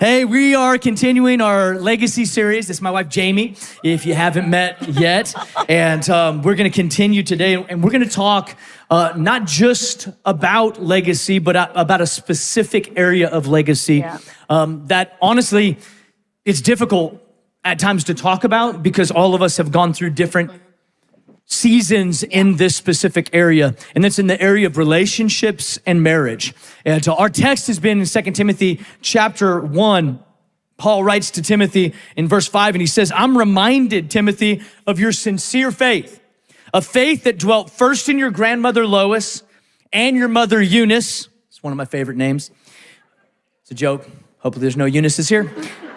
Hey, we are continuing our legacy series. This is my wife, Jamie, if you haven't met yet. And we're going to continue today, and we're going to talk not just about legacy, but about a specific area of legacy that honestly, it's difficult at times to talk about because all of us have gone through different seasons in this specific area, and that's in the area of relationships and marriage. And our text has been in 2 Timothy chapter 1. Paul writes to Timothy in verse 5, and he says, I'm reminded, Timothy, of your sincere faith, a faith that dwelt first in your grandmother Lois and your mother Eunice. It's one of my favorite names. It's a joke. Hopefully there's no Eunices here.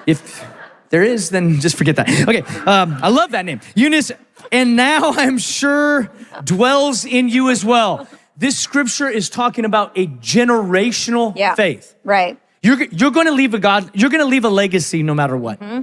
If there is, then just forget that. Okay, I love that name. Eunice, and now I'm sure dwells in you as well. This scripture is talking about a generational faith. Right. You're going to leave you're going to leave a legacy no matter what. Mm-hmm.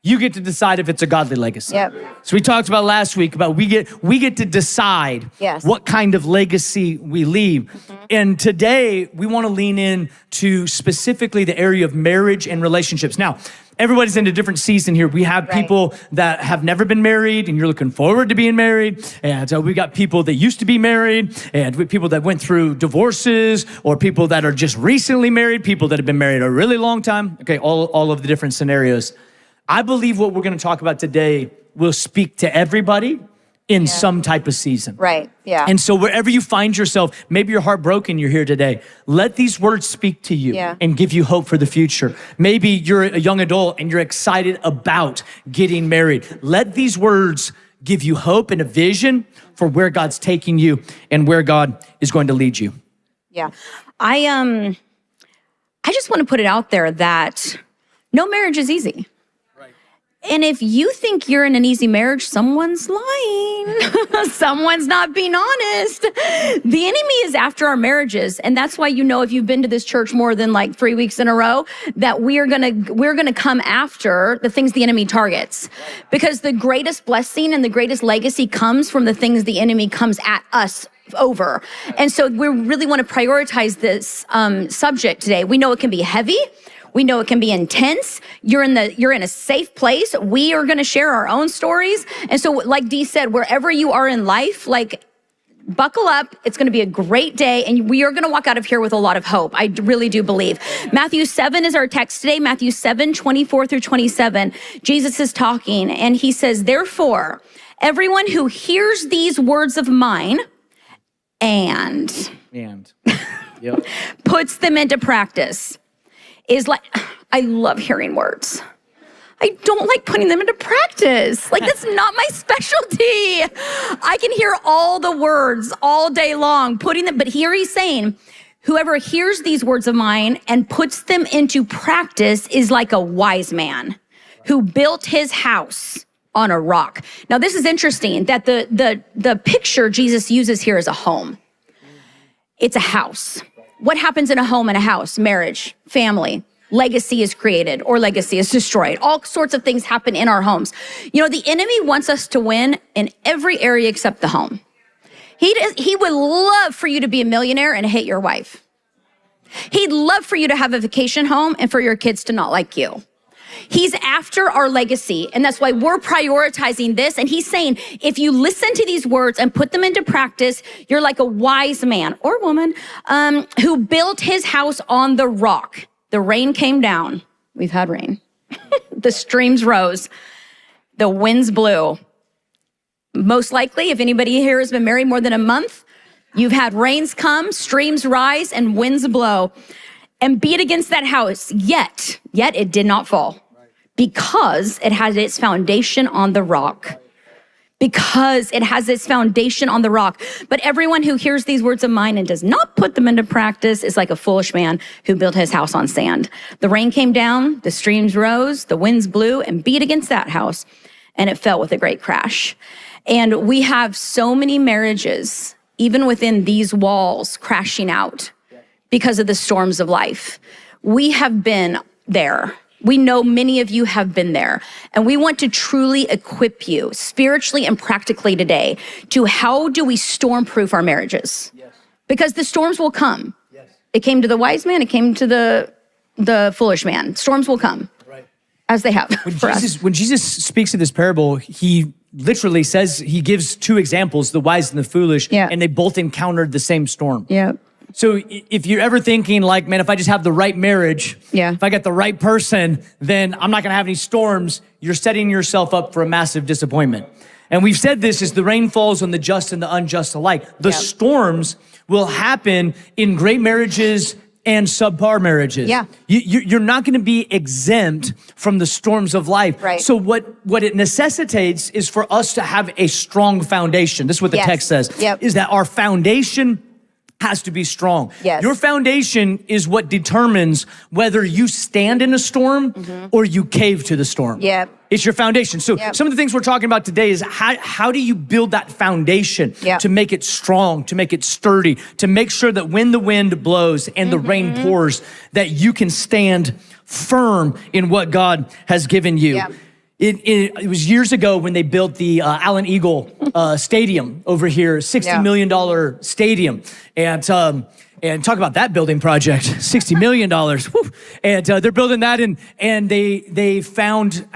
You get to decide if it's a godly legacy. Yep. So we talked about last week about we get to decide what kind of legacy we leave. Mm-hmm. And today we want to lean in to specifically the area of marriage and relationships. Now, everybody's in a different season here. We have people that have never been married and you're looking forward to being married. And we got people that used to be married, and we people that went through divorces, or people that are just recently married, people that have been married a really long time. Okay, all of the different scenarios. I believe what we're going to talk about today will speak to everybody in some type of season. Right, yeah. And so wherever you find yourself, maybe you're heartbroken, you're here today. Let these words speak to you and give you hope for the future. Maybe you're a young adult and you're excited about getting married. Let these words give you hope and a vision for where God's taking you and where God is going to lead you. Yeah. I just want to put it out there that no marriage is easy. And if you think you're in an easy marriage, someone's lying. Someone's not being honest. The enemy is after our marriages. And that's why, if you've been to this church more than like 3 weeks in a row, that we're gonna come after the things the enemy targets. Because the greatest blessing and the greatest legacy comes from the things the enemy comes at us over. And so we really want to prioritize this subject today. We know it can be heavy. We know it can be intense. You're in a safe place. We are going to share our own stories. And so like Dee said, wherever you are in life, like buckle up. It's going to be a great day. And we are going to walk out of here with a lot of hope. I really do believe. Matthew 7 is our text today. Matthew 7, 24 through 27. Jesus is talking and he says, therefore, everyone who hears these words of mine and puts them into practice is like, I love hearing words. I don't like putting them into practice. Like, that's not my specialty. I can hear all the words all day long, but here he's saying, whoever hears these words of mine and puts them into practice is like a wise man who built his house on a rock. Now, this is interesting that the picture Jesus uses here is a home. It's a house. What happens in a home and a house? Marriage, family, legacy is created or legacy is destroyed. All sorts of things happen in our homes. The enemy wants us to win in every area except the home. He would love for you to be a millionaire and hate your wife. He'd love for you to have a vacation home and for your kids to not like you. He's after our legacy, and that's why we're prioritizing this. And he's saying, if you listen to these words and put them into practice, you're like a wise man or woman who built his house on the rock. The rain came down. We've had rain. The streams rose. The winds blew. Most likely, if anybody here has been married more than a month, you've had rains come, streams rise, and winds blow and beat against that house. Yet it did not fall. Because it has its foundation on the rock. Because it has its foundation on the rock. But everyone who hears these words of mine and does not put them into practice is like a foolish man who built his house on sand. The rain came down, the streams rose, the winds blew and beat against that house, and it fell with a great crash. And we have so many marriages, even within these walls, crashing out because of the storms of life. We have been there. We know many of you have been there, and we want to truly equip you spiritually and practically today to how do we storm-proof our marriages? Yes. Because the storms will come. Yes. It came to the wise man, it came to the the foolish man. Storms will come, as they have for us. When Jesus speaks of this parable, he literally says, he gives two examples, the wise and the foolish, and they both encountered the same storm. Yeah. So if you're ever thinking like, man, if I just have the right marriage, if I get the right person, then I'm not gonna have any storms, you're setting yourself up for a massive disappointment. And we've said this as the rain falls on the just and the unjust alike. The storms will happen in great marriages and subpar marriages. You're not gonna be exempt from the storms of life. So what it necessitates is for us to have a strong foundation. This is what the text says, is that our foundation has to be strong. Your foundation is what determines whether you stand in a storm or you cave to the storm. It's your foundation. So some of the things we're talking about today is how do you build that foundation to make it strong, to make it sturdy, to make sure that when the wind blows and the rain pours, that you can stand firm in what God has given you. It was years ago when they built the Allen Eagle Stadium over here, $60 million stadium. And talk about that building project, $60 million. Whew. And they're building that, and they found,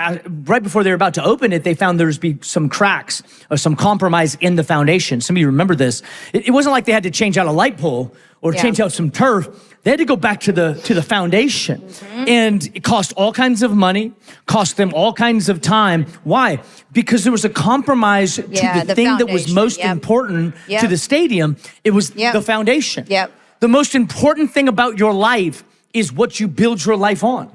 right before they were about to open it, they found there's be some cracks or some compromise in the foundation. Some of you remember this. It wasn't like they had to change out a light pole or change out some turf. They had to go back to the foundation. And it cost all kinds of money, cost them all kinds of time. Why? Because there was a compromise to the thing that was most important to the stadium. It was the foundation. The most important thing about your life is what you build your life on.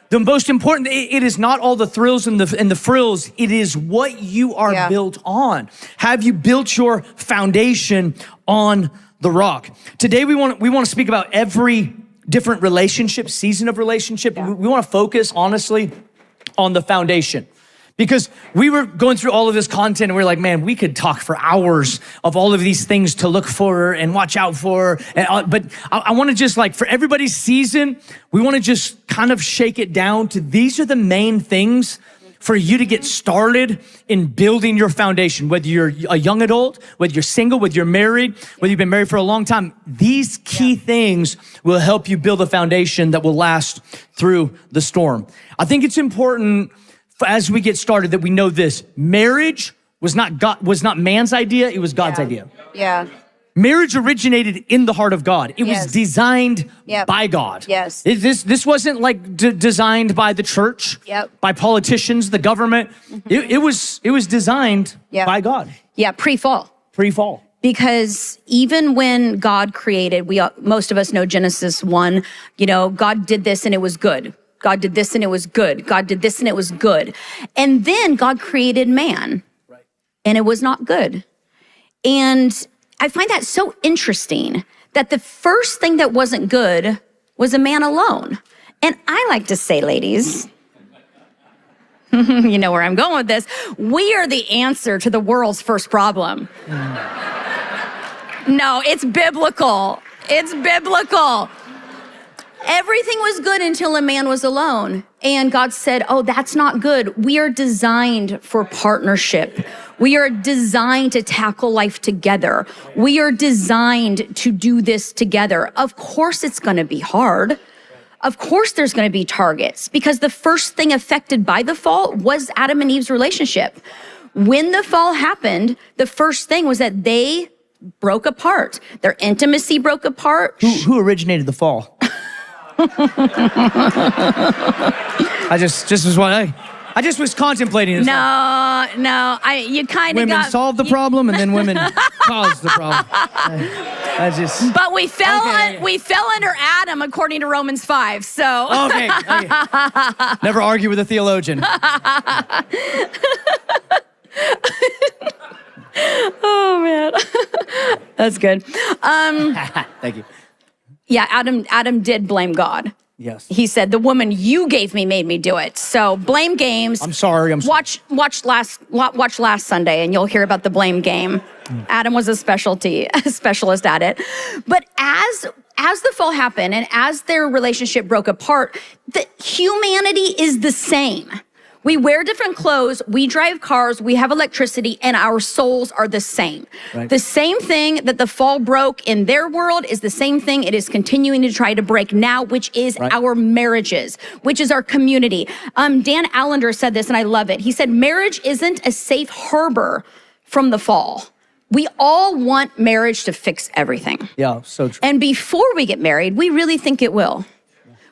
The most important, it is not all the thrills and the frills, it is what you are built on. Have you built your foundation on the rock? Today we want to speak about every different relationship, season of relationship. We want to focus, honestly, on the foundation. Because we were going through all of this content and we were like, man, we could talk for hours of all of these things to look for and watch out for. But I want to just like, for everybody's season, we want to just kind of shake it down to these are the main things for you to get started in building your foundation. Whether you're a young adult, whether you're single, whether you're married, whether you've been married for a long time, these key things will help you build a foundation that will last through the storm. I think it's important as we get started that we know this: marriage was not man's idea, it was God's idea. Marriage originated in the heart of God. It was designed by God. This wasn't like designed by the church, by politicians, the government. It was designed by God. Pre-fall. Pre-fall. Because even when God created, most of us know Genesis 1, God did this and it was good. God did this and it was good. God did this and it was good. And then God created man and it was not good. And I find that so interesting that the first thing that wasn't good was a man alone. And I like to say, ladies, you know where I'm going with this, we are the answer to the world's first problem. No, it's biblical. It's biblical. Everything was good until a man was alone. And God said, oh, that's not good. We are designed for partnership. We are designed to tackle life together. We are designed to do this together. Of course, it's going to be hard. Of course, there's going to be targets, because the first thing affected by the fall was Adam and Eve's relationship. When the fall happened, the first thing was that they broke apart. Their intimacy broke apart. Who originated the fall? I just was contemplating this. No, you kind of got... Women solved the problem and then women caused the problem. But we fell under Adam according to Romans 5, so... Okay. Never argue with a theologian. Oh, man. That's good. Thank you. Yeah, Adam did blame God. Yes. He said, the woman you gave me made me do it. So blame games. I'm sorry. Watch last Sunday and you'll hear about the blame game. Adam was a specialist at it. But as the fall happened and as their relationship broke apart, the humanity is the same. We wear different clothes, we drive cars, we have electricity, and our souls are the same. Right. The same thing that the fall broke in their world is the same thing it is continuing to try to break now, which is our marriages, which is our community. Dan Allender said this, and I love it. He said, marriage isn't a safe harbor from the fall. We all want marriage to fix everything. Yeah, so true. And before we get married, we really think it will.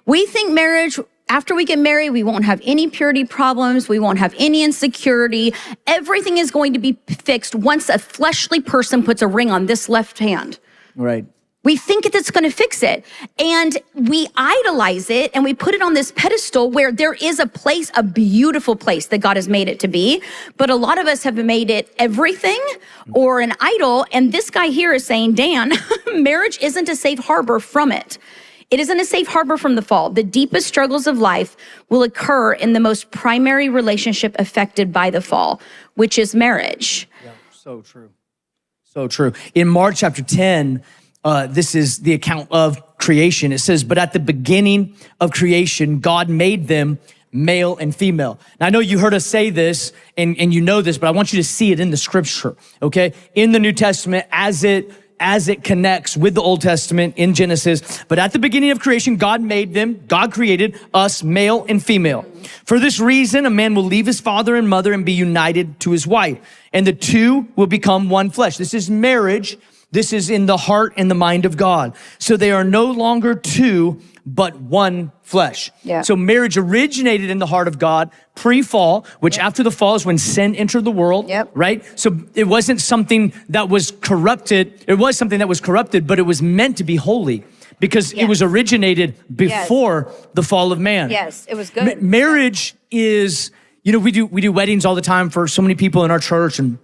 We think marriage, after we get married, we won't have any purity problems. We won't have any insecurity. Everything is going to be fixed once a fleshly person puts a ring on this left hand. Right. We think it's going to fix it, and we idolize it, and we put it on this pedestal where there is a place, a beautiful place that God has made it to be, but a lot of us have made it everything or an idol, and this guy here is saying, Dan, marriage isn't a safe harbor from it. It isn't a safe harbor from the fall. The deepest struggles of life will occur in the most primary relationship affected by the fall, which is marriage. Yeah, so true. So true. In Mark chapter 10, this is the account of creation. It says, but at the beginning of creation, God made them male and female. Now, I know you heard us say this and you know this, but I want you to see it in the scripture, okay? In the New Testament as it connects with the Old Testament in Genesis. But at the beginning of creation, God made them, God created us male and female. For this reason, a man will leave his father and mother and be united to his wife, and the two will become one flesh. This is marriage. This is in the heart and the mind of God. So they are no longer two, but one flesh. Yeah. So marriage originated in the heart of God pre-fall, which after the fall is when sin entered the world, right? So it wasn't something that was corrupted. It was something that was corrupted, but it was meant to be holy because it was originated before the fall of man. Yes, it was good. Marriage is, you know, we do weddings all the time for so many people in our church, and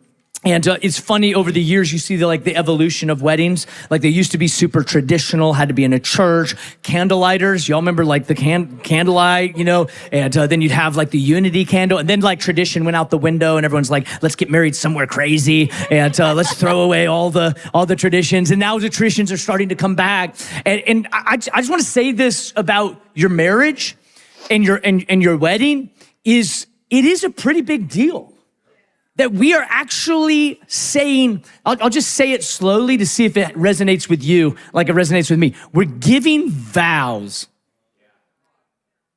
it's funny, over the years, you see the evolution of weddings. Like they used to be super traditional, had to be in a church. Candlelighters, y'all remember like the candlelight, you know? And then you'd have like the unity candle. And then like tradition went out the window and everyone's like, let's get married somewhere crazy. And let's throw away all the traditions. And now the traditions are starting to come back. And I just want to say this about your marriage and your wedding it is a pretty big deal. That we are actually saying, I'll just say it slowly to see if it resonates with you like it resonates with me. We're giving vows.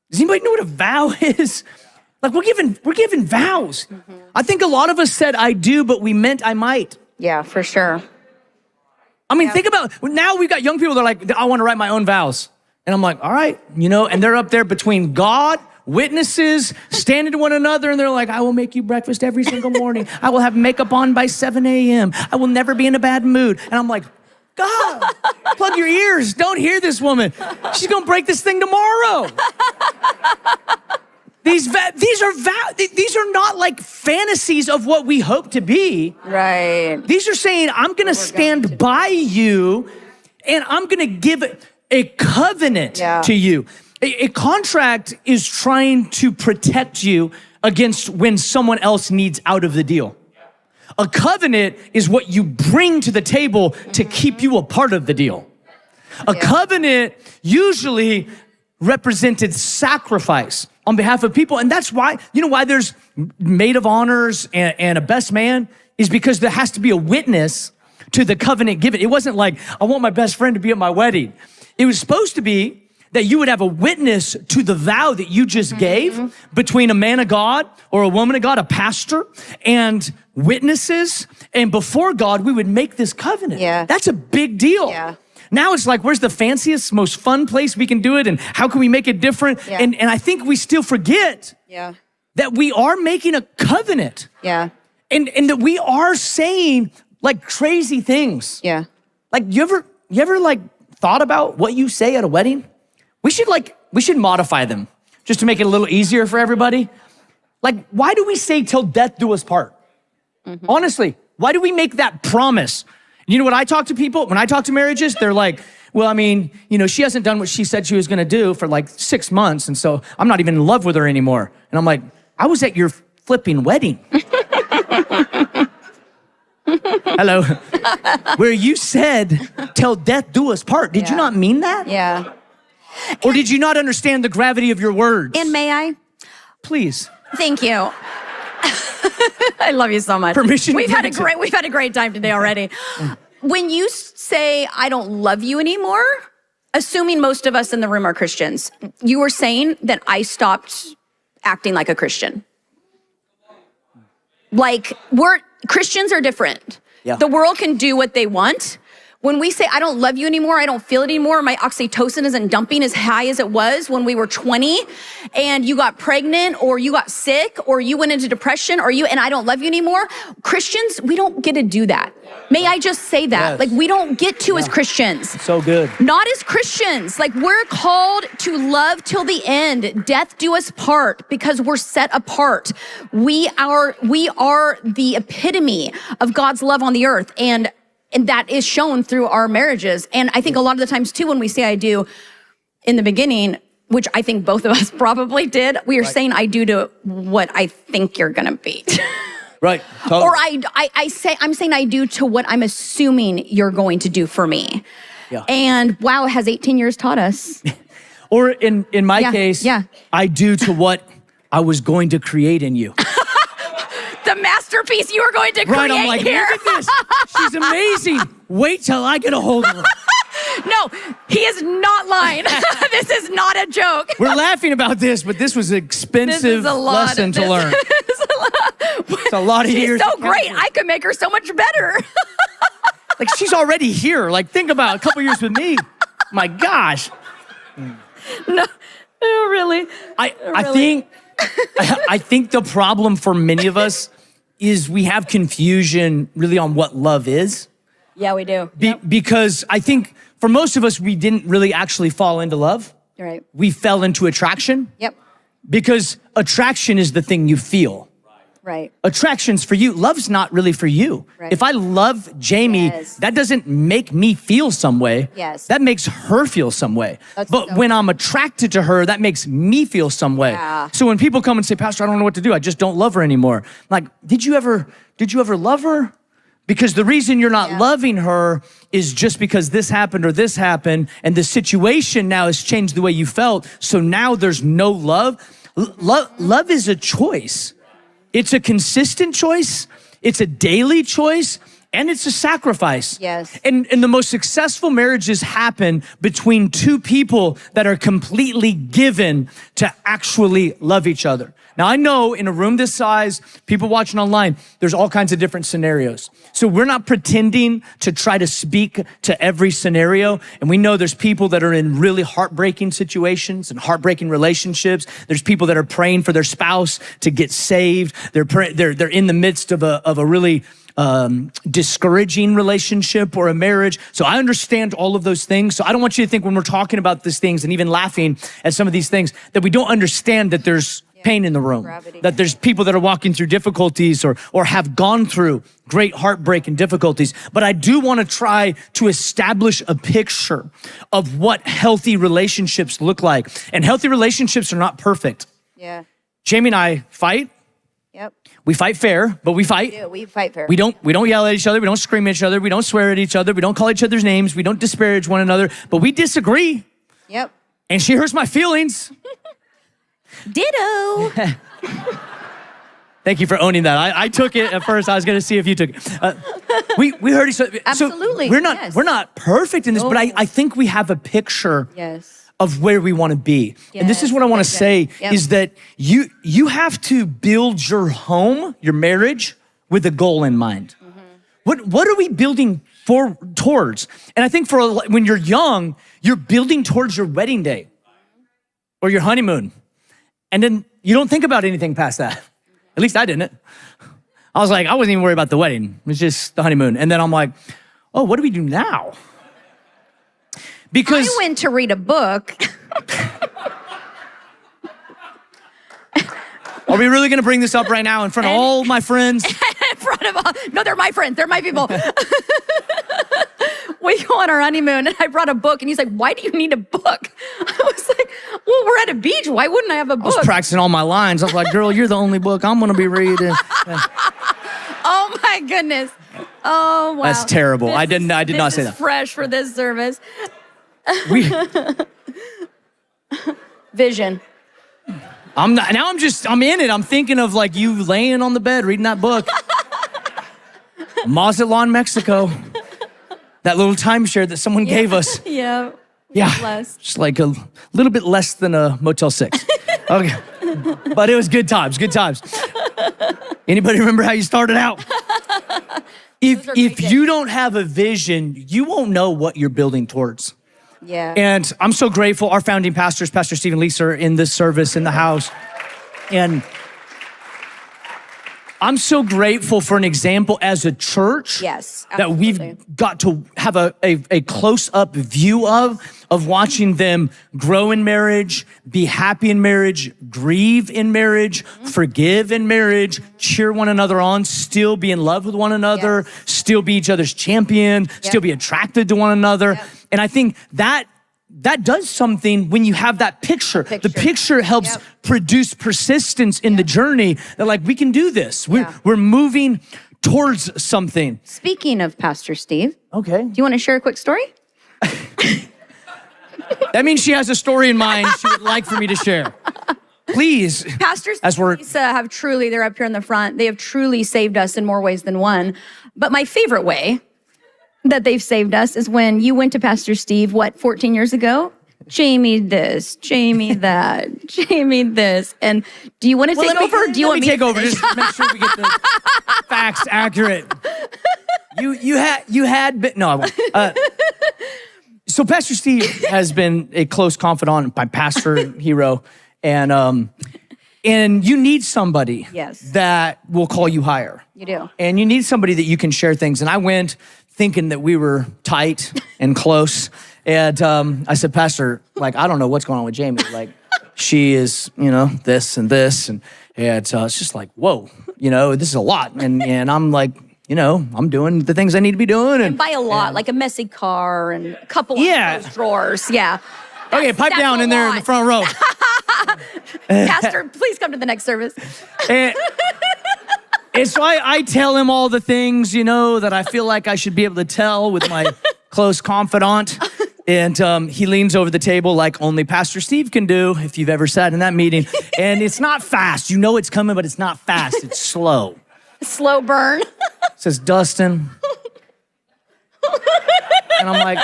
Does anybody know what a vow is? Like we're giving vows. Mm-hmm. I think a lot of us said I do, but we meant I might. Yeah, for sure. I mean, think about, now we've got young people that are like, I want to write my own vows. And I'm like, all right, you know, and they're up there between God, witnesses, standing to one another, and they're like, I will make you breakfast every single morning. I will have makeup on by 7 a.m. I will never be in a bad mood. And I'm like, God, plug your ears. Don't hear this woman. She's going to break this thing tomorrow. These are not like fantasies of what we hope to be. Right. These are saying, I'm going to stand by you, and I'm going to give a covenant to you. A contract is trying to protect you against when someone else needs out of the deal. A covenant is what you bring to the table to keep you a part of the deal. A covenant usually represented sacrifice on behalf of people. And that's why, you know why there's maid of honors and a best man is because there has to be a witness to the covenant given. It wasn't like, I want my best friend to be at my wedding. It was supposed to be that you would have a witness to the vow that you just gave between a man of God or a woman of God, a pastor, and witnesses. And before God, we would make this covenant. Yeah. That's a big deal. Yeah. Now it's like, where's the fanciest, most fun place we can do it? And how can we make it different? Yeah. And I think we still forget that we are making a covenant. Yeah. And that we are saying like crazy things. Yeah. Like you ever like thought about what you say at a wedding? We should modify them just to make it a little easier for everybody. Like, why do we say till death do us part? Honestly, why do we make that promise? You know what I talk to people, when I talk to marriages, they're like, well, I mean, you know, she hasn't done what she said she was gonna do for like 6 months, and so I'm not even in love with her anymore. And I'm like, I was at your flipping wedding. Hello. Where you said, till death do us part. Did you not mean that? Yeah. Or did you not understand the gravity of your words? And may I? Please. Thank you. I love you so much. Permission We've had granted. a great time today already. When you say I don't love you anymore, assuming most of us in the room are Christians, you were saying that I stopped acting like a Christian. Like Christians are different. Yeah. The world can do what they want. When we say, I don't love you anymore, I don't feel it anymore, my oxytocin isn't dumping as high as it was when we were 20, and you got pregnant, or you got sick, or you went into depression, and I don't love you anymore. Christians, we don't get to do that. May I just say that? Yes. Like, we don't get to as Christians. So good. Not as Christians. Like, we're called to love till the end. Death do us part, because we're set apart. We are the epitome of God's love on the earth. And that is shown through our marriages. And I think a lot of the times too, when we say I do in the beginning, which I think both of us probably did, we are saying I do to what I think you're gonna be. Right. Totally. Or I'm saying I do to what I'm assuming you're going to do for me. Yeah. And wow, has 18 years taught us. Or in my case, I do to what I was going to create in you. The masterpiece you are going to create Right, I'm like, here. look at this. She's amazing. Wait till I get a hold of her. No, he is not lying. This is not a joke. We're laughing about this, but this was an expensive lesson to learn. It's a lot of years. She's so great. I could make her so much better. Like, she's already here. Like, think about a couple years with me. My gosh. No, really. I think the problem for many of us is we have confusion really on what love is. Yeah, we do. Because I think for most of us, we didn't really actually fall into love. Right. We fell into attraction. Yep. Because attraction is the thing you feel. Right. Attraction's for you. Love's not really for you. Right. If I love Jamie, that doesn't make me feel some way. Yes. That makes her feel some way. But when I'm attracted to her, that makes me feel some way. Yeah. So when people come and say, Pastor, I don't know what to do. I just don't love her anymore. I'm like, did you ever love her? Because the reason you're not loving her is just because this happened or this happened, and the situation now has changed the way you felt. So now there's no love. Love is a choice. It's a consistent choice, it's a daily choice, and it's a sacrifice. Yes. And the most successful marriages happen between two people that are completely given to actually love each other. Now, I know in a room this size, people watching online, there's all kinds of different scenarios. So we're not pretending to try to speak to every scenario. And we know there's people that are in really heartbreaking situations and heartbreaking relationships. There's people that are praying for their spouse to get saved. They're in the midst of a really discouraging relationship or a marriage. So I understand all of those things. So I don't want you to think when we're talking about these things and even laughing at some of these things that we don't understand that there's pain in the room, that there's people that are walking through difficulties or have gone through great heartbreak and difficulties. But I do want to try to establish a picture of what healthy relationships look like. And healthy relationships are not perfect. Yeah. Jamie and I fight. Yep. We fight fair, but we fight. Yeah, we fight fair. We don't yell at each other. We don't scream at each other. We don't swear at each other. We don't call each other's names. We don't disparage one another, but we disagree. Yep. And she hurts my feelings. Ditto. Thank you for owning that. I took it at first. I was going to see if you took it. We heard each other. Absolutely. So we're not perfect in this, but I think we have a picture of where we want to be. And this is what I want to say is that you have to build your home, your marriage, with a goal in mind. What are we building towards? And I think when you're young, you're building towards your wedding day or your honeymoon. And then you don't think about anything past that. At least I didn't. I was like, I wasn't even worried about the wedding. It was just the honeymoon. And then I'm like, oh, what do we do now? Because I went to read a book. Are we really gonna bring this up right now in front of all my friends? In front of all, no, they're my friends. They're my people. We go on our honeymoon and I brought a book and he's like, why do you need a book? I was like, well, we're at a beach. Why wouldn't I have a book? I was practicing all my lines. I was like, girl, you're the only book I'm gonna be reading. Oh my goodness. Oh, wow. That's terrible. I did not say that. Fresh for this service. Vision. I'm not, now I'm in it. I'm thinking of like you laying on the bed reading that book. Mazatlan, Mexico. That little timeshare that someone gave us. Yeah. Yeah. Less. Just like a little bit less than a Motel 6. Okay. But it was good times, good times. Anybody remember how you started out? If you don't have a vision, you won't know what you're building towards. Yeah. And I'm so grateful. Our founding pastors, Pastor Steve and Lisa, are in this service in the house. And I'm so grateful for an example as a church. Yes, that we've got to have a close-up view of watching them grow in marriage, be happy in marriage, grieve in marriage, forgive in marriage, cheer one another on, still be in love with one another, still be each other's champion, still be attracted to one another. And I think that does something when you have that picture. The picture helps produce persistence in the journey that like, we can do this. We're moving towards something. Speaking of Pastor Steve. Okay. Do you want to share a quick story? That means she has a story in mind she would like for me to share. Please. Pastors and Lisa have truly, they're up here in the front, they have truly saved us in more ways than one. But my favorite way that they've saved us is when you went to Pastor Steve, 14 years ago? Jamie this, Jamie that, Jamie this. And do you want to take over? Do you want me to take over? Just make sure we get the facts accurate. You had been, no, I won't. So Pastor Steve has been a close confidant, my pastor hero, and you need somebody that will call you higher. You do. And you need somebody that you can share things. And I went thinking that we were tight and close. And I said, Pastor, like, I don't know what's going on with Jamie. Like, she is, this and this. And it's just like, whoa, this is a lot. And I'm like, I'm doing the things I need to be doing. And by a lot, like a messy car and a couple of those drawers. Yeah. Okay, pipe down in there in the front row. Pastor, please come to the next service. And so I tell him all the things, that I feel like I should be able to tell with my close confidant. And he leans over the table like only Pastor Steve can do, if you've ever sat in that meeting. And it's not fast. You know it's coming, but it's not fast. It's slow. Slow burn. Says, Dustin. And I'm like,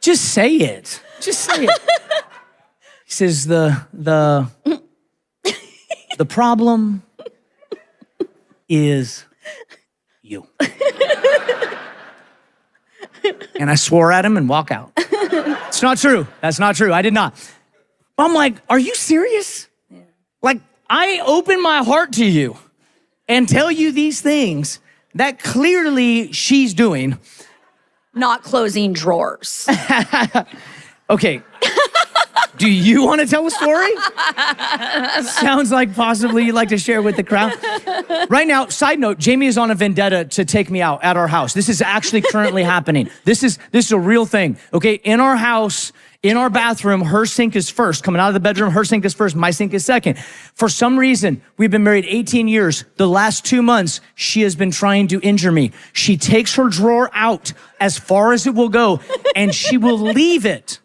just say it. Just say it. He says, the problem is you. And I swore at him and walk out. It's not true. That's not true. I did not. I'm like, are you serious? Yeah. Like, I open my heart to you and tell you these things that clearly she's doing. Not closing drawers. Okay. Do you want to tell a story? Sounds like possibly you'd like to share with the crowd. Right now, side note, Jamie is on a vendetta to take me out at our house. This is actually currently happening. This is a real thing. Okay, in our house, in our bathroom, her sink is first. Coming out of the bedroom, her sink is first, my sink is second. For some reason, we've been married 18 years. The last 2 months, she has been trying to injure me. She takes her drawer out as far as it will go, and she will leave it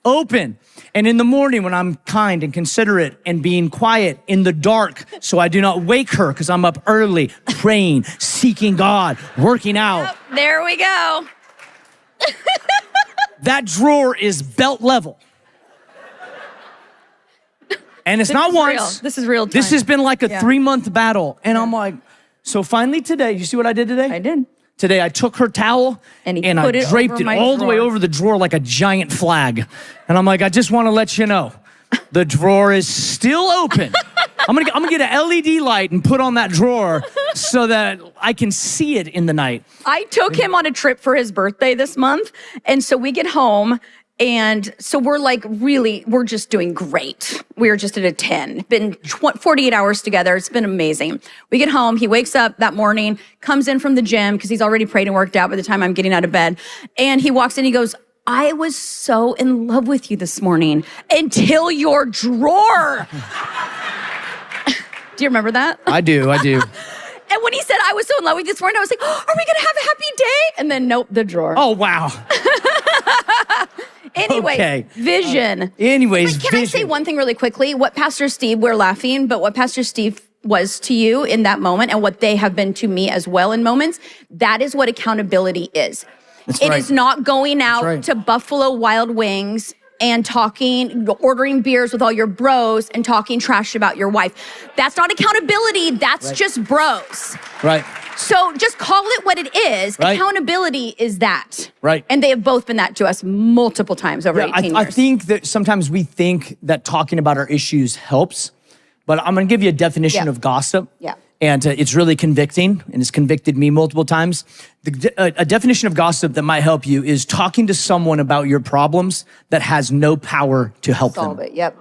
open. And in the morning when I'm kind and considerate and being quiet in the dark so I do not wake her because I'm up early, praying, seeking God, working out. Yep, there we go. That drawer is belt level. And it's not once. Real. This is real time. This has been like a 3-month battle. And I'm like, so finally today, you see what I did today? I did. Today I took her towel and I draped it all the way over the drawer like a giant flag. And I'm like, I just want to let you know, the drawer is still open. I'm gonna get an LED light and put on that drawer so that I can see it in the night. I took him on a trip for his birthday this month. And so we get home. And so we're like, we're just doing great. We're just at a 10. Been 48 hours together. It's been amazing. We get home. He wakes up that morning, comes in from the gym because he's already prayed and worked out by the time I'm getting out of bed. And he walks in, he goes, I was so in love with you this morning until your drawer. Do you remember that? I do. And when he said, I was so in love with you this morning, I was like, oh, are we going to have a happy day? And then, nope, the drawer. Oh, wow. Anyway, vision. Anyways, Can I say one thing really quickly? What Pastor Steve, we're laughing, but what Pastor Steve was to you in that moment and what they have been to me as well in moments, that is what accountability is. It is not going out to Buffalo Wild Wings and ordering beers with all your bros and talking trash about your wife. That's not accountability. That's just bros. Right. So just call it what it is. Right. Accountability is that. Right. And they have both been that to us multiple times over 18 years. I think that sometimes we think that talking about our issues helps, but I'm going to give you a definition of gossip. Yeah. And it's really convicting, and it's convicted me multiple times. A definition of gossip that might help you is talking to someone about your problems that has no power to help them. Solve it, yep.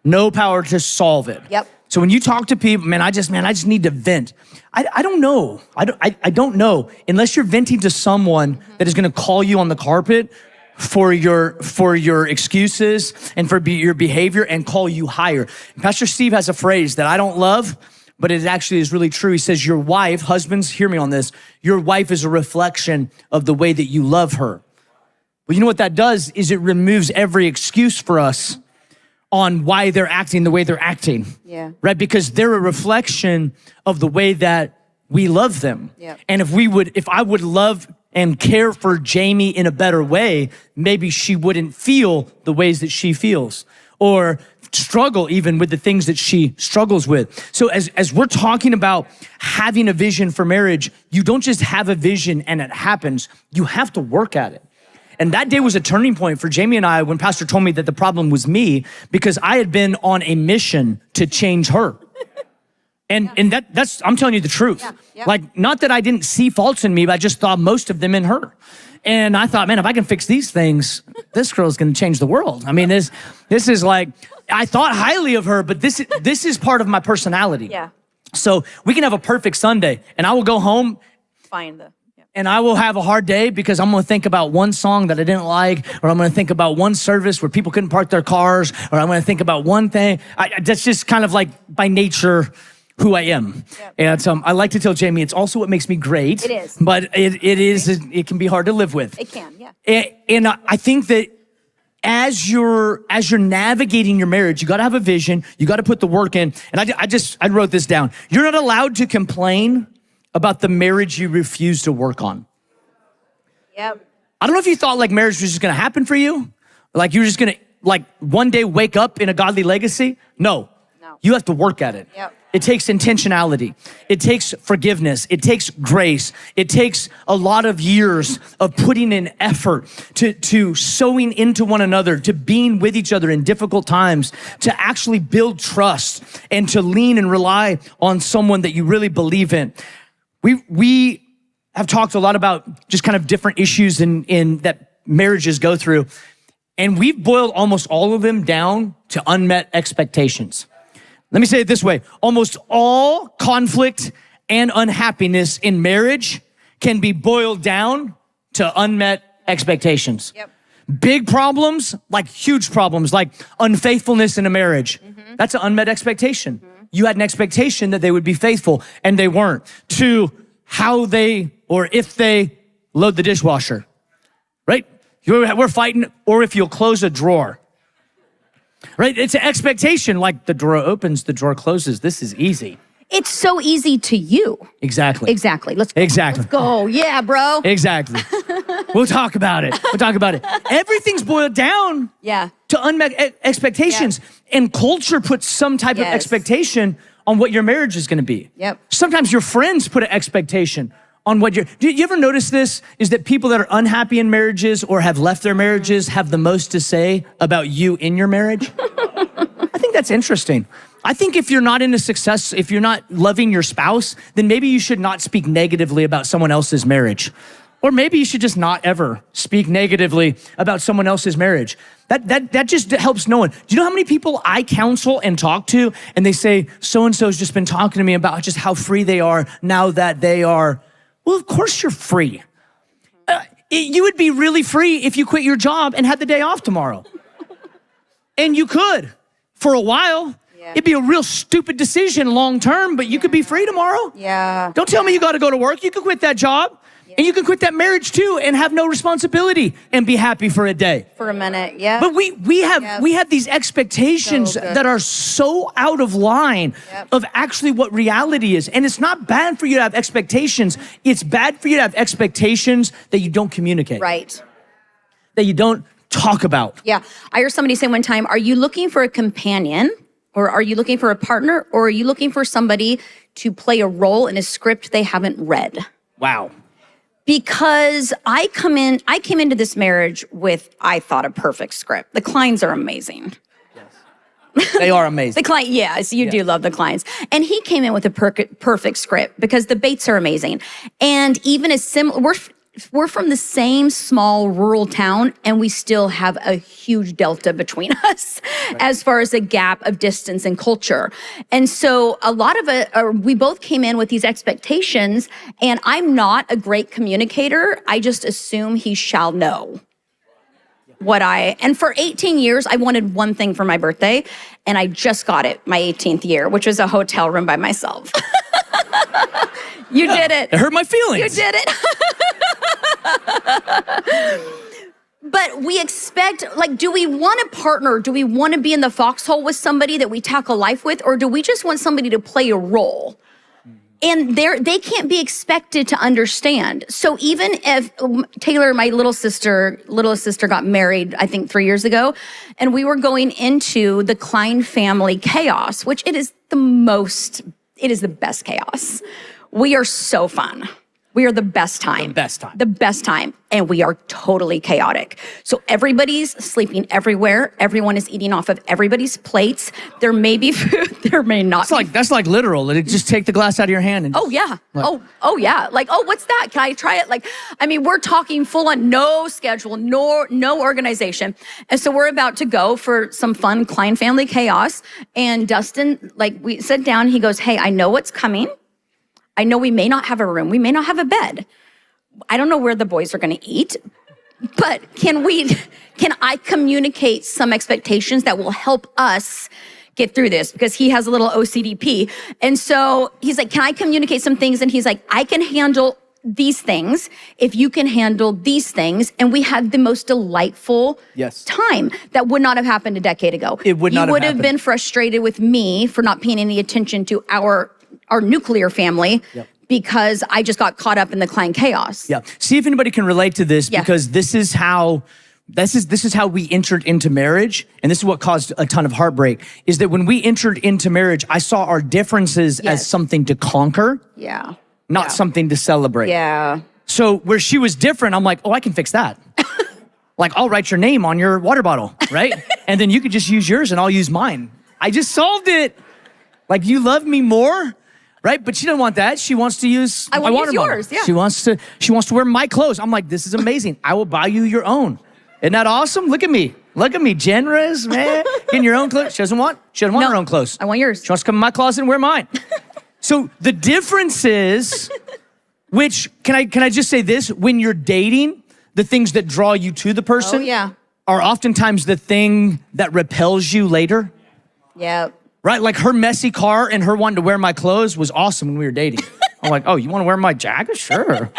No power to solve it. Yep. So when you talk to people, I just need to vent. I don't know. I don't know. Unless you're venting to someone that is gonna call you on the carpet for your excuses and for your behavior and call you higher. And Pastor Steve has a phrase that I don't love, but it actually is really true. He says, your wife, husbands, hear me on this, your wife is a reflection of the way that you love her. Well, you know what that does is it removes every excuse for us on why they're acting the way they're acting. Yeah. Right? Because they're a reflection of the way that we love them. Yep. And if I would love and care for Jamie in a better way, maybe she wouldn't feel the ways that she feels, or struggle even with the things that she struggles with. So as we're talking about having a vision for marriage, you don't just have a vision and it happens, you have to work at it. And that day was a turning point for Jamie and I when Pastor told me that the problem was me, because I had been on a mission to change her. And that's I'm telling you the truth. Yeah. Like, not that I didn't see faults in me, but I just saw most of them in her. And I thought, man, if I can fix these things, this girl's gonna change the world. I mean, this is like, I thought highly of her, but this is part of my personality. Yeah. So we can have a perfect Sunday, and I will go home and I will have a hard day because I'm gonna think about one song that I didn't like, or I'm gonna think about one service where people couldn't park their cars, or I'm gonna think about one thing. That's just kind of like by nature who I am. Yep. And I like to tell Jamie, it's also what makes me great. It is. But it can be hard to live with. It can, yeah. And I think that as you're navigating your marriage, you gotta have a vision, you gotta put the work in. And I wrote this down. You're not allowed to complain about the marriage you refuse to work on. Yep. I don't know if you thought like marriage was just gonna happen for you. Like you're just gonna like one day wake up in a godly legacy. No. You have to work at it. Yep. It takes intentionality. It takes forgiveness. It takes grace. It takes a lot of years of putting in effort to sowing into one another, to being with each other in difficult times, to actually build trust and to lean and rely on someone that you really believe in. We have talked a lot about just kind of different issues in that marriages go through, and we've boiled almost all of them down to unmet expectations. Let me say it this way. Almost all conflict and unhappiness in marriage can be boiled down to unmet expectations. Yep. Big problems, like huge problems, like unfaithfulness in a marriage. Mm-hmm. That's an unmet expectation. Mm-hmm. You had an expectation that they would be faithful and they weren't. To how they, or if they load the dishwasher, right? We're fighting, or if you'll close a drawer. Right? It's an expectation, like the drawer opens, the drawer closes. This is easy. It's so easy to you. Exactly. Let's go. Exactly. Let's go. Yeah, bro. Exactly. We'll talk about it. Everything's boiled down to unmet expectations. Yeah. And culture puts some type of expectation on what your marriage is going to be. Yep. Sometimes your friends put an expectation on what do you ever notice this? Is that people that are unhappy in marriages or have left their marriages have the most to say about you in your marriage? I think that's interesting. I think if you're not in a success, if you're not loving your spouse, then maybe you should not speak negatively about someone else's marriage. Or maybe you should just not ever speak negatively about someone else's marriage. That just helps no one. Do you know how many people I counsel and talk to, and they say, so-and-so's just been talking to me about just how free they are now that they are. Well, of course you're free. You would be really free if you quit your job and had the day off tomorrow. And you could for a while. Yeah. It'd be a real stupid decision long term, but you could be free tomorrow. Yeah. Don't tell me you got to go to work. You could quit that job. And you can quit that marriage too and have no responsibility and be happy for a day. For a minute, yeah. But we have these expectations that are so out of line of actually what reality is. And it's not bad for you to have expectations. It's bad for you to have expectations that you don't communicate. Right. That you don't talk about. Yeah. I heard somebody say one time, are you looking for a companion, or are you looking for a partner, or are you looking for somebody to play a role in a script they haven't read? Wow. Because I came into this marriage with, I thought, a perfect script. The Kleins are amazing. Yes. They are amazing. The client, yes, you do love the Kleins. And he came in with a perfect script because the Bates are amazing. And even as similar, we're from the same small rural town, and we still have a huge delta between us as far as a gap of distance and culture. And so a lot of it, we both came in with these expectations, and I'm not a great communicator. I just assume he shall know and for 18 years, I wanted one thing for my birthday, and I just got it my 18th year, which was a hotel room by myself. You did it. It hurt my feelings. You did it. But we expect, like, do we want a partner? Do we want to be in the foxhole with somebody that we tackle life with? Or do we just want somebody to play a role? And they can't be expected to understand. So even if Taylor, my littlest sister got married, I think 3 years ago, and we were going into the Klein family chaos, which it is the best chaos. We are so fun. We are the best time. The best time. The best time. And we are totally chaotic. So everybody's sleeping everywhere. Everyone is eating off of everybody's plates. There may be food. There may not be. That's like literal. It just take the glass out of your hand. And yeah. Oh yeah. Like, oh, what's that? Can I try it? Like, I mean, we're talking full on no schedule, no organization. And so we're about to go for some fun Klein family chaos. And Dustin, like, we sat down. He goes, hey, I know what's coming. I know we may not have a room. We may not have a bed. I don't know where the boys are going to eat, but can I communicate some expectations that will help us get through this? Because he has a little OCDP. And so he's like, can I communicate some things? And he's like, I can handle these things if you can handle these things. And we had the most delightful time that would not have happened a decade ago. It would not have happened. You would have been frustrated with me for not paying any attention to our nuclear family because I just got caught up in the Klein chaos. Yeah. See if anybody can relate to this because this is how we entered into marriage, and this is what caused a ton of heartbreak, is that when we entered into marriage, I saw our differences as something to conquer, not something to celebrate. Yeah. So where she was different, I'm like, oh, I can fix that. Like, I'll write your name on your water bottle, right? And then you could just use yours and I'll use mine. I just solved it. Like, you love me more. Right? But she doesn't want that. She wants to use my water bottle. Yours, yeah. She wants to wear my clothes. I'm like, this is amazing. I will buy you your own. Isn't that awesome? Look at me. Generous, man. Getting your own clothes. She doesn't want her own clothes. I want yours. She wants to come in my closet and wear mine. So the difference is, which, can I just say this? When you're dating, the things that draw you to the person are oftentimes the thing that repels you later. Yeah. Right? Like her messy car and her wanting to wear my clothes was awesome when we were dating. I'm like, oh, you want to wear my jacket? Sure.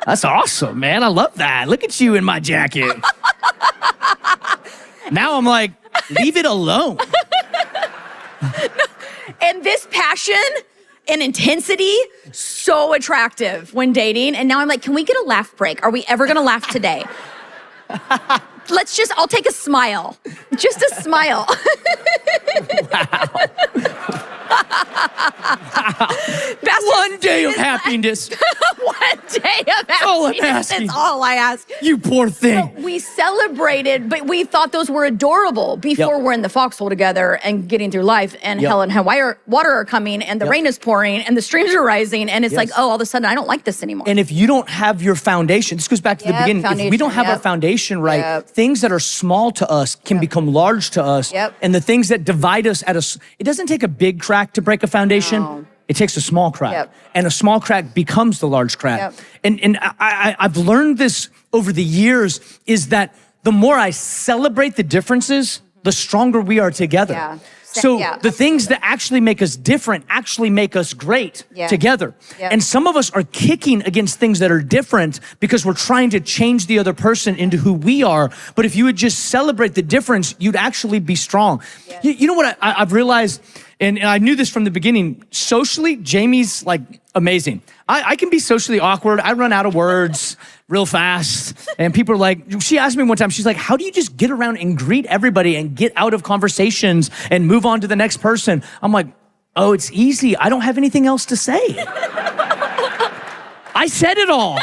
That's awesome, man. I love that. Look at you in my jacket. Now I'm like, leave it alone. And this passion and intensity, so attractive when dating. And now I'm like, can we get a laugh break? Are we ever going to laugh today? I'll take a smile. Just a smile. One day of happiness. One day of happiness. All I'm asking. That's all I ask. You poor thing. So we celebrated, but we thought those were adorable before we're in the foxhole together and getting through life, and hell and high water are coming, and the rain is pouring, and the streams are rising, and it's like, oh, all of a sudden, I don't like this anymore. And if you don't have your foundation, this goes back to the beginning. If we don't have our foundation right, things that are small to us can become large to us. And the things that divide us it doesn't take a big crack to break a foundation. No. It takes a small crack. And a small crack becomes the large crack. And I've learned this over the years, is that the more I celebrate the differences, the stronger we are together. So Yeah, the things that actually make us different actually make us great together. Yep. And some of us are kicking against things that are different because we're trying to change the other person into who we are. But if you would just celebrate the difference, you'd actually be strong. Yes. You know what I've realized, and I knew this from the beginning, socially, Jamie's like amazing. I can be socially awkward. I run out of words real fast. And people are like, she asked me one time, she's like, how do you just get around and greet everybody and get out of conversations and move on to the next person? I'm like, oh, it's easy. I don't have anything else to say. I said it all.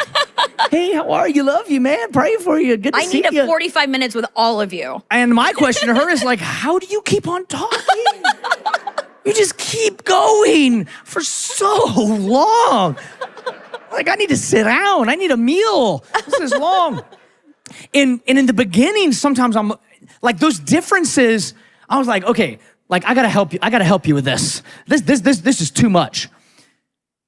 Hey, how are you? Love you, man. Pray for you. Good to see you. I need 45 minutes with all of you. And my question to her is like, how do you keep on talking? You just keep going for so long. Like, I need to sit down. I need a meal. This is long. And in the beginning, sometimes I'm like, those differences, I was like, okay, like, I gotta help you. I gotta help you with this. This is too much.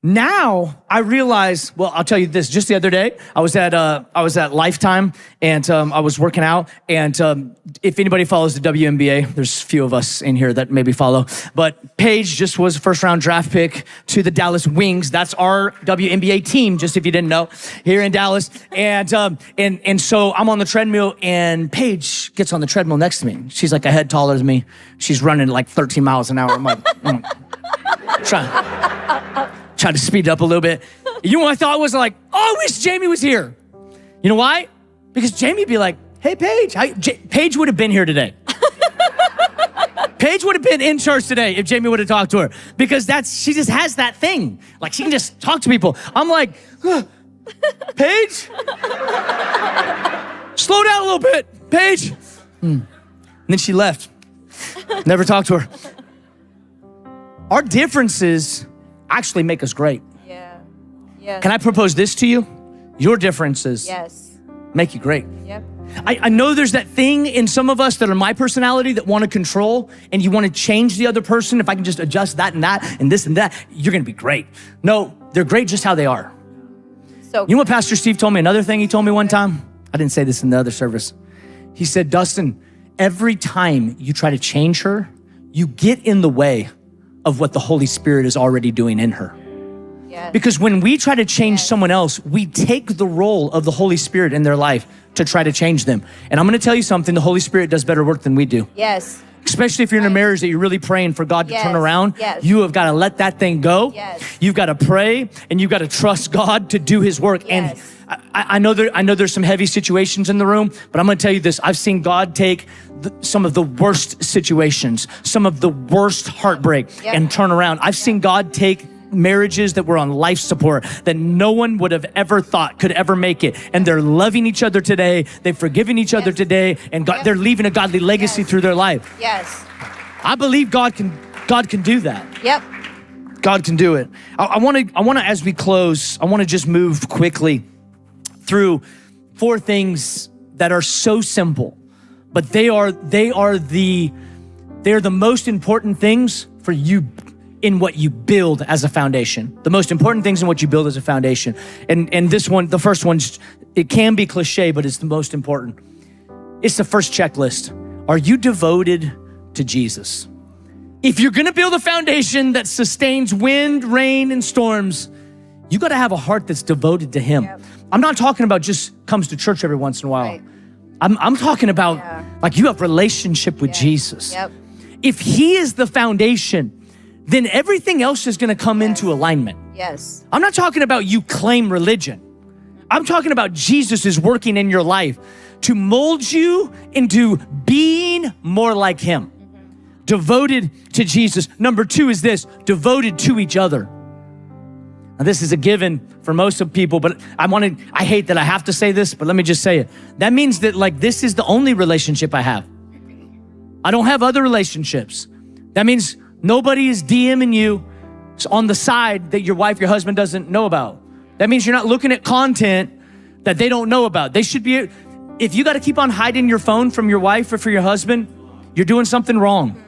Now I realize, well, I'll tell you this. Just the other day, I was at Lifetime, and I was working out. And if anybody follows the WNBA, there's a few of us in here that maybe follow. But Paige just was a first-round draft pick to the Dallas Wings. That's our WNBA team, just if you didn't know, here in Dallas. And so I'm on the treadmill, and Paige gets on the treadmill next to me. She's like a head taller than me. She's running like 13 miles an hour. I'm like, try to speed it up a little bit. You know what I thought was like, oh, I wish Jamie was here. You know why? Because Jamie'd be like, hey, Paige. Paige would have been here today. Paige would have been in church today if Jamie would have talked to her. Because she just has that thing. Like, she can just talk to people. I'm like, Paige? Slow down a little bit, Paige. And then she left. Never talked to her. Our differences actually make us great. Yeah. Yes. Can I propose this to you? Your differences make you great. Yep. I know there's that thing in some of us that are my personality that want to control, and you want to change the other person. If I can just adjust that and this and that, you're going to be great. No, they're great just how they are. So you know what Pastor Steve told me? Another thing he told me one time? I didn't say this in the other service. He said, Dustin, every time you try to change her, you get in the way of what the Holy Spirit is already doing in her. yes. Because when we try to change someone else, we take the role of the Holy Spirit in their life to try to change them. And I'm gonna tell you something, the Holy Spirit does better work than we do. Yes. Especially if you're in a marriage that you're really praying for God to turn around. Yes. You have gotta let that thing go. Yes. You've gotta pray, and you've gotta trust God to do His work. Yes. And I know there's some heavy situations in the room, but I'm gonna tell you this, I've seen God take some of the worst situations, some of the worst heartbreak, and turn around. I've seen God take marriages that were on life support that no one would have ever thought could ever make it, and they're loving each other today, they've forgiven each other today, and God, they're leaving a godly legacy through their life. Yes. I believe God can do that. Yep. God can do it. I want to as we close, I want to just move quickly through 4 things that are so simple, but they are the most important things for you in what you build as a foundation. The most important things in what you build as a foundation. And this one, the first one, it can be cliche, but it's the most important. It's the first checklist. Are you devoted to Jesus? If you're gonna build a foundation that sustains wind, rain, and storms, you gotta have a heart that's devoted to Him. Yep. I'm not talking about just comes to church every once in a while. Right. I'm talking about like you have relationship with Jesus. Yep. If He is the foundation, then everything else is gonna come into alignment. Yes. I'm not talking about you claim religion. I'm talking about Jesus is working in your life to mold you into being more like Him. Devoted to Jesus. Number 2 is this, devoted to each other. Now this is a given for most of people, but I hate that I have to say this, but let me just say it. That means that like this is the only relationship I have. I don't have other relationships. That means nobody is DMing you on the side that your wife, your husband doesn't know about. That means you're not looking at content that they don't know about. They should be, if you got to keep on hiding your phone from your wife or for your husband, you're doing something wrong.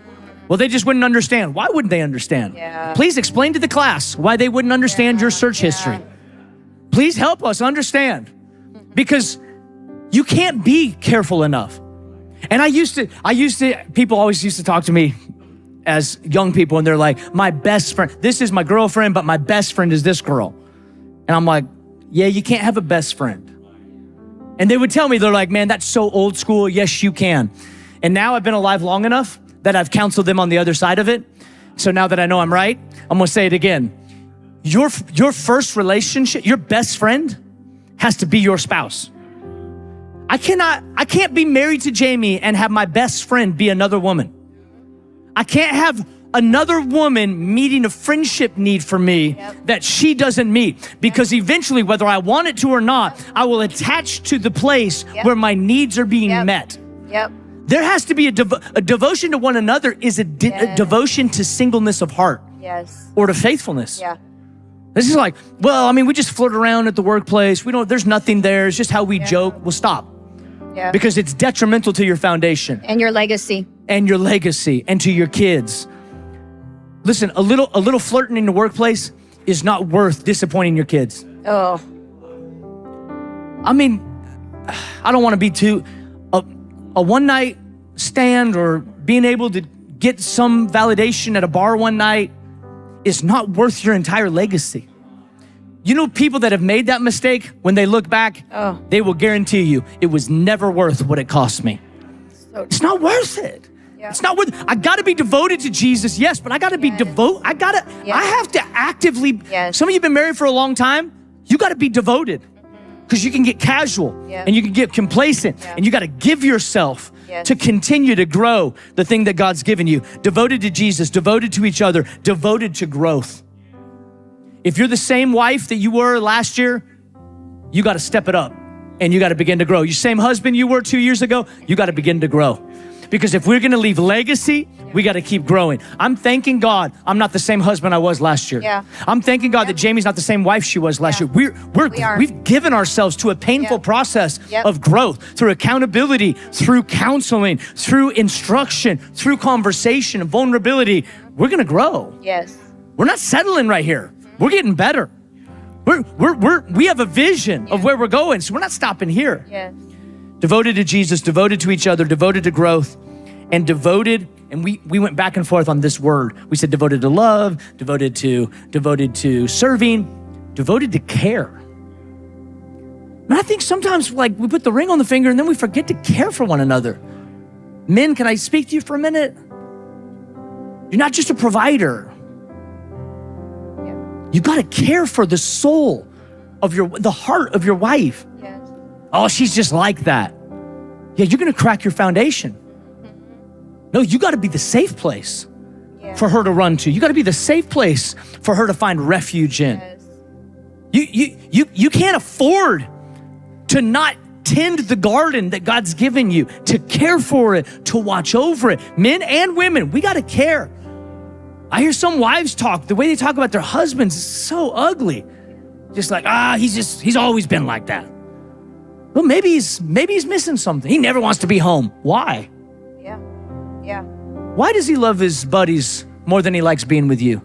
Well, they just wouldn't understand. Why wouldn't they understand? Yeah. Please explain to the class why they wouldn't understand your search history. Please help us understand, because you can't be careful enough. And people always used to talk to me as young people and they're like, my best friend, this is my girlfriend, but my best friend is this girl. And I'm like, yeah, you can't have a best friend. And they would tell me, they're like, man, that's so old school. Yes, you can. And now I've been alive long enough that I've counseled them on the other side of it. So now that I know I'm right, I'm gonna say it again. Your first relationship, your best friend has to be your spouse. I can't be married to Jamie and have my best friend be another woman. I can't have another woman meeting a friendship need for me that she doesn't meet, because eventually, whether I want it to or not, I will attach to the place where my needs are being met. There has to be a devotion to one another is a devotion to singleness of heart or to faithfulness. This is like, well, I mean, we just flirt around at the workplace. There's nothing there. It's just how we joke. Well, stop. Because it's detrimental to your foundation. And your legacy. And your legacy and to your kids. Listen, a little flirting in the workplace is not worth disappointing your kids. Oh. I mean, I don't want to be too, a one night stand or being able to get some validation at a bar one night is not worth your entire legacy. You know, people that have made that mistake, when they look back, they will guarantee you it was never worth what it cost me. It's not worth it. It's not worth it. I gotta be devoted to Jesus, yes, but I gotta be I have to actively, some of you have been married for a long time, you gotta be devoted. Because you can get casual and you can get complacent and you gotta give yourself to continue to grow the thing that God's given you. Devoted to Jesus, devoted to each other, devoted to growth. If you're the same wife that you were last year, you gotta step it up and you gotta begin to grow. Your same husband you were 2 years ago, you gotta begin to grow. Because if we're gonna leave legacy, we gotta keep growing. I'm thanking God I'm not the same husband I was last year. I'm thanking God that Jamie's not the same wife she was last year. We've given ourselves to a painful process of growth, through accountability, through counseling, through instruction, through conversation and vulnerability. We're gonna grow. We're not settling right here. We're getting better. We have a vision of where we're going, so we're not stopping here. Devoted to Jesus, devoted to each other, devoted to growth, and devoted, and we went back and forth on this word. We said devoted to love, devoted to serving, devoted to care. And I think sometimes like we put the ring on the finger and then we forget to care for one another. Men, can I speak to you for a minute? You're not just a provider. You gotta care for the soul of the heart of your wife. Oh, she's just like that. Yeah, you're gonna crack your foundation. No, you gotta be the safe place for her to run to. You gotta be the safe place for her to find refuge in. You can't afford to not tend the garden that God's given you, to care for it, to watch over it. Men and women, we gotta care. I hear some wives talk, the way they talk about their husbands is so ugly. Just like, he's always been like that. Well, maybe he's missing something. He never wants to be home. Why? Why does he love his buddies more than he likes being with you?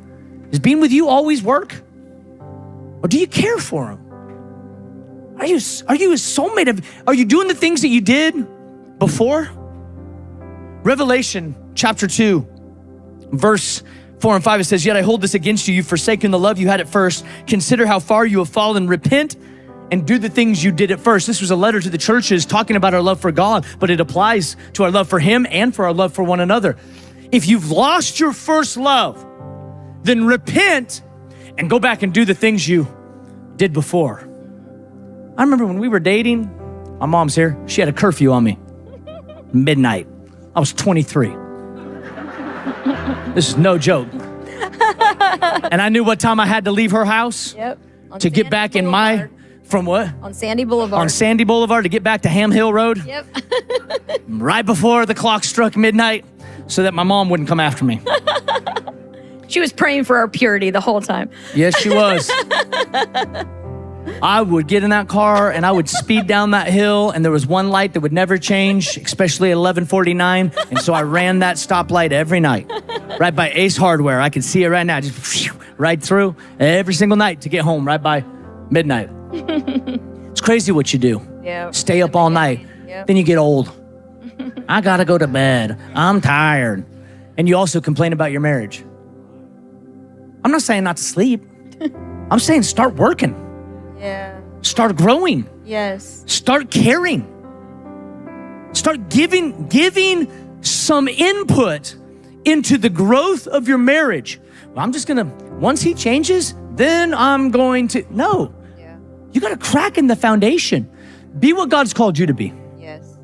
Is being with you always work? Or do you care for him? Are you his soulmate? Are you doing the things that you did before? Revelation chapter 2, verse 4 and 5, it says, yet I hold this against you. You've forsaken the love you had at first. Consider how far you have fallen. Repent and do the things you did at first. This was a letter to the churches talking about our love for God, but it applies to our love for him and for our love for one another. If you've lost your first love, then repent and go back and do the things you did before. I remember when we were dating, my mom's here, she had a curfew on me, midnight. I was 23. This is no joke. And I knew what time I had to leave her house to get back in my, from what? On Sandy Boulevard. On Sandy Boulevard to get back to Ham Hill Road. Right before the clock struck midnight so that my mom wouldn't come after me. She was praying for our purity the whole time. Yes, she was. I would get in that car and I would speed down that hill, and there was one light that would never change, especially at 11:49. And so I ran that stoplight every night, right by Ace Hardware. I can see it right now, just right through every single night to get home right by midnight. It's crazy what you do. Stay up all night. Then you get old. I gotta go to bed. I'm tired. and you also complain about your marriage. I'm not saying not to sleep. I'm saying start working. Yeah. Start growing. Yes. Start caring. Start giving some input into the growth of your marriage. Well, I'm just gonna, once he changes, then I'm going to, no. Yeah. You gotta crack in the foundation. Be what God's called you to be. Yes.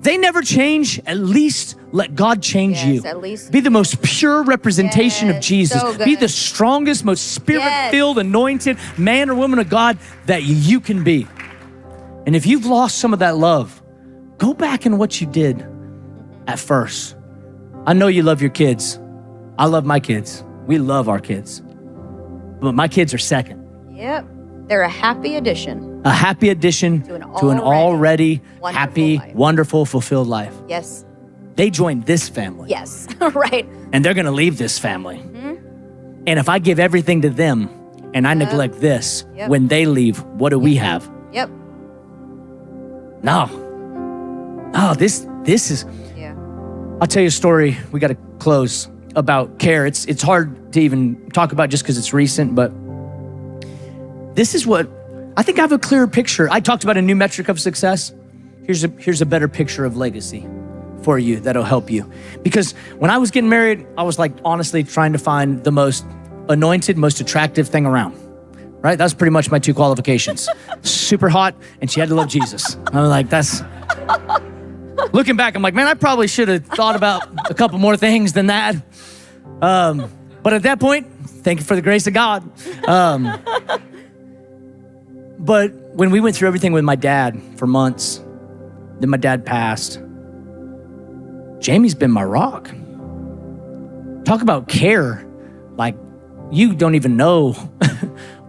They never change, at least let God change you. At least. Be the most pure representation of Yes, Jesus. so good. Be the strongest, most spirit-filled, anointed man or woman of God that you can be. And if you've lost some of that love, go back in what you did at first. I know you love your kids. I love my kids. We love our kids. But my kids are second. Yep. They're a happy addition. A happy addition to an already happy, life. wonderful, fulfilled life. Yes. They joined this family. Yes. Right. And they're gonna leave this family. And if I give everything to them and I neglect this, when they leave, what do we have? Yep. No, this is, Yeah. I'll tell you a story, we gotta close, about care. It's hard to even talk about just because it's recent, but this is what, I think I have a clearer picture. I talked about a new metric of success. Here's a better picture of legacy for you that'll help you. Because when I was getting married, I was like honestly trying to find the most anointed, most attractive thing around, right? That's pretty much my two qualifications. Super hot, and she had to love Jesus. I'm like, that's, looking back, I'm like, man, I probably should have thought about a couple more things than that. But at that point, thank you for the grace of God. But when we went through everything with my dad for months, then my dad passed. Jamie's been my rock. Talk about care. Like, you don't even know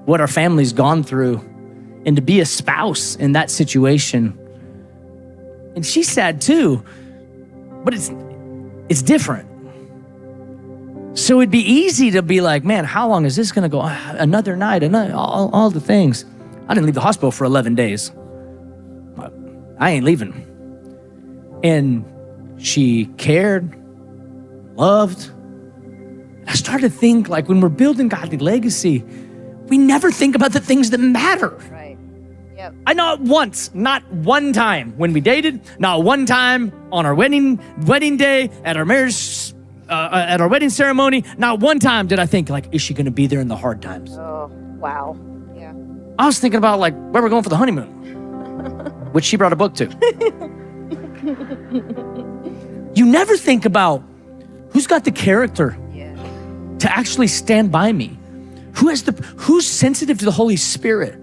what our family's gone through. And to be a spouse in that situation. And she's sad too, but it's different. So it'd be easy to be like, man, how long is this gonna go? Another night, all the things. I didn't leave the hospital for 11 days. I ain't leaving. And she cared, loved. I started to think, like, when we're building godly legacy, we never think about the things that matter. Right. Yep. I not once, not one time when we dated, not one time on our wedding day, at our marriage, at our wedding ceremony, not one time did I think, like, is she gonna be there in the hard times? Oh, wow. Yeah. I was thinking about, like, where we're going for the honeymoon, which she brought a book to. You never think about who's got the character to actually stand by me, who's sensitive to the Holy Spirit,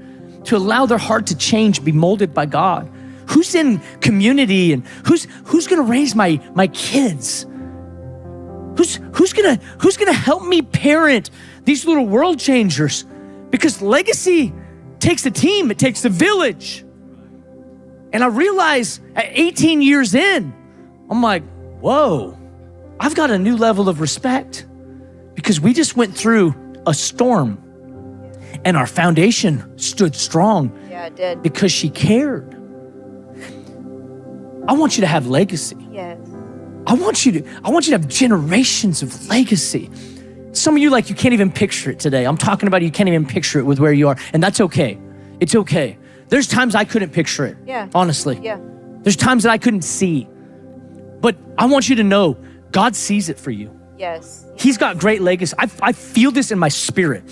to allow their heart to change, be molded by God, who's in community, and who's gonna raise my kids, who's gonna help me parent these little world changers, because legacy takes a team, it takes a village. And I realize at 18 years in, I'm like, whoa, I've got a new level of respect, because we just went through a storm and our foundation stood strong. Yeah, it did. Because she cared. I want you to have legacy. Yes. I want you to have generations of legacy. Some of you, like, you can't even picture it today. I'm talking about you can't even picture it with where you are, and that's okay. It's okay. There's times I couldn't picture it. Yeah. Honestly. Yeah. There's times that I couldn't see. But I want you to know God sees it for you. Yes. He's got great legacy. I feel this in my spirit.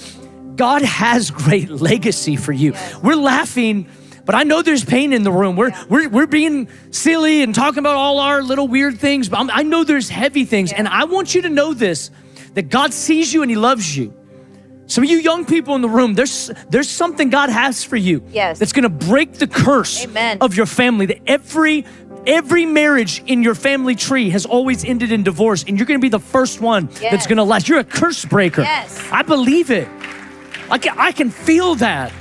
God has great legacy for you. Yes. We're laughing, but I know there's pain in the room. We're being silly and talking about all our little weird things, but I know there's heavy things. And I want you to know this, that God sees you and he loves you. Some of you young people in the room, there's something God has for you. Yes. That's gonna break the curse of your family. That every marriage in your family tree has always ended in divorce, and you're gonna be the first one that's gonna last. You're a curse breaker. Yes. I believe it. I can feel that.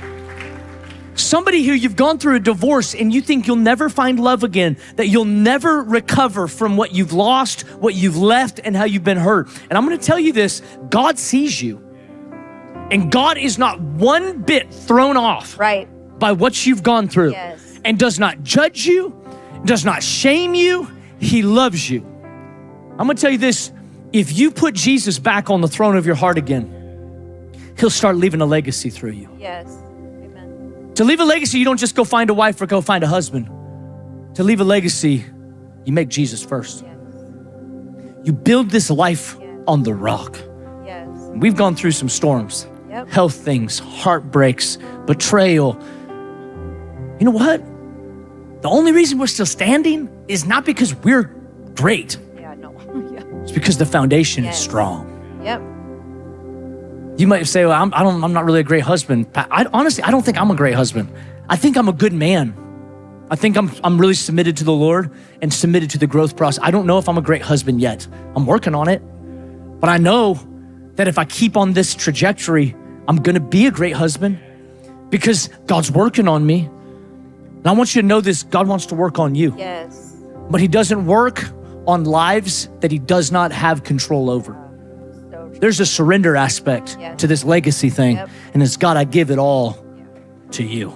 Somebody who you've gone through a divorce and you think you'll never find love again, that you'll never recover from what you've lost, what you've left, and how you've been hurt. And I'm gonna tell you this, God sees you. And God is not one bit thrown off by what you've gone through. Yes. And does not judge you, does not shame you. He loves you. I'm gonna tell you this, if you put Jesus back on the throne of your heart again, he'll start leaving a legacy through you. Yes. Amen. To leave a legacy, you don't just go find a wife or go find a husband. To leave a legacy, you make Jesus first. Yes. You build this life on the rock. Yes. We've gone through some storms, Yep. health things, heartbreaks, betrayal. You know what? The only reason we're still standing is not because we're great. Yeah, no. Yeah. It's because the foundation Yes. is strong. Yep. You might say, well, I'm not really a great husband. Honestly, I don't think I'm a great husband. I think I'm a good man. I think I'm really submitted to the Lord and submitted to the growth process. I don't know if I'm a great husband yet. I'm working on it. But I know that if I keep on this trajectory, I'm gonna be a great husband because God's working on me. And I want you to know this, God wants to work on you. Yes. But he doesn't work on lives that he does not have control over. So true. There's a surrender aspect Yes. to this legacy thing. Yep. And it's God, I give it all to you.